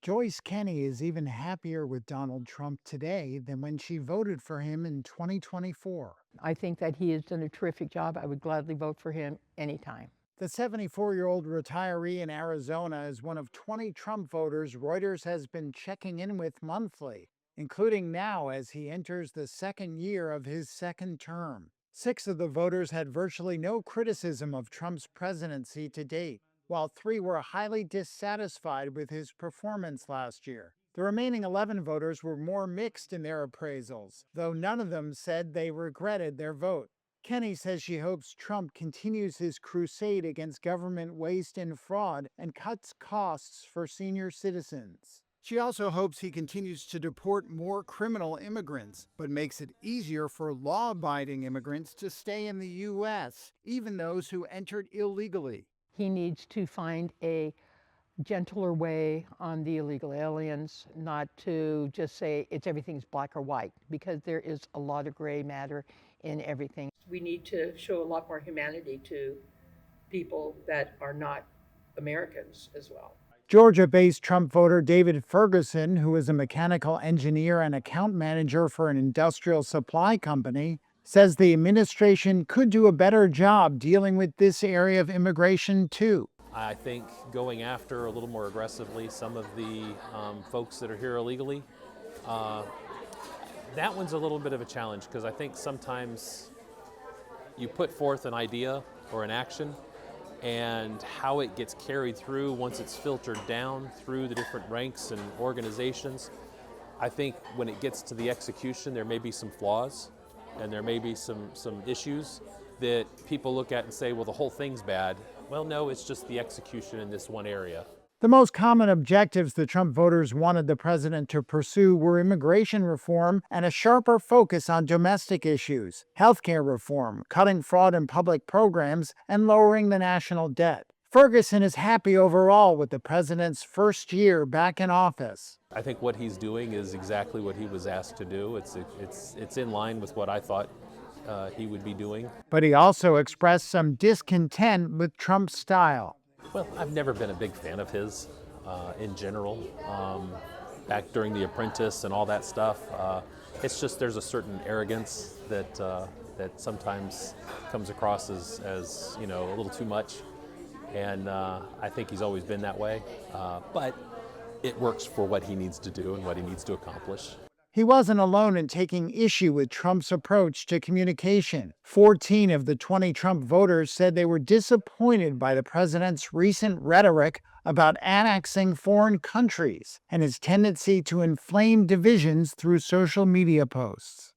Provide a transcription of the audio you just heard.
Joyce Kenney is even happier with Donald Trump today than when she voted for him in 2024. I think that he has done a terrific job. I would gladly vote for him anytime. The 74-year-old retiree in Arizona is one of 20 Trump voters Reuters has been checking in with monthly, including now as he enters the second year of his second term. 6 of the voters had virtually no criticism of Trump's presidency to date, while 3 were highly dissatisfied with his performance last year. The remaining 11 voters were more mixed in their appraisals, though none of them said they regretted their vote. Kenney says she hopes Trump continues his crusade against government waste and fraud and cuts costs for senior citizens. She also hopes he continues to deport more criminal immigrants, but makes it easier for law-abiding immigrants to stay in the U.S., even those who entered illegally. He needs to find a gentler way on the illegal aliens, not to just say everything's black or white, because there is a lot of gray matter in everything. We need to show a lot more humanity to people that are not Americans as well. Georgia-based Trump voter David Ferguson, who is a mechanical engineer and account manager for an industrial supply company, says the administration could do a better job dealing with this area of immigration too. I think going after a little more aggressively some of the folks that are here illegally, that one's a little bit of a challenge because I think sometimes you put forth an idea or an action and how it gets carried through once it's filtered down through the different ranks and organizations. I think when it gets to the execution, there may be some flaws and there may be some issues that people look at and say, well, the whole thing's bad. Well, no, it's just the execution in this one area. The most common objectives the Trump voters wanted the president to pursue were immigration reform and a sharper focus on domestic issues, healthcare reform, cutting fraud in public programs, and lowering the national debt. Ferguson is happy overall with the president's first year back in office. I think what he's doing is exactly what he was asked to do. It's in line with what I thought he would be doing. But he also expressed some discontent with Trump's style. Well, I've never been a big fan of his in general. Back during The Apprentice and all that stuff, it's just there's a certain arrogance that sometimes comes across as a little too much, and I think he's always been that way. But it works for what he needs to do and what he needs to accomplish. He wasn't alone in taking issue with Trump's approach to communication. 14 of the 20 Trump voters said they were disappointed by the president's recent rhetoric about annexing foreign countries and his tendency to inflame divisions through social media posts.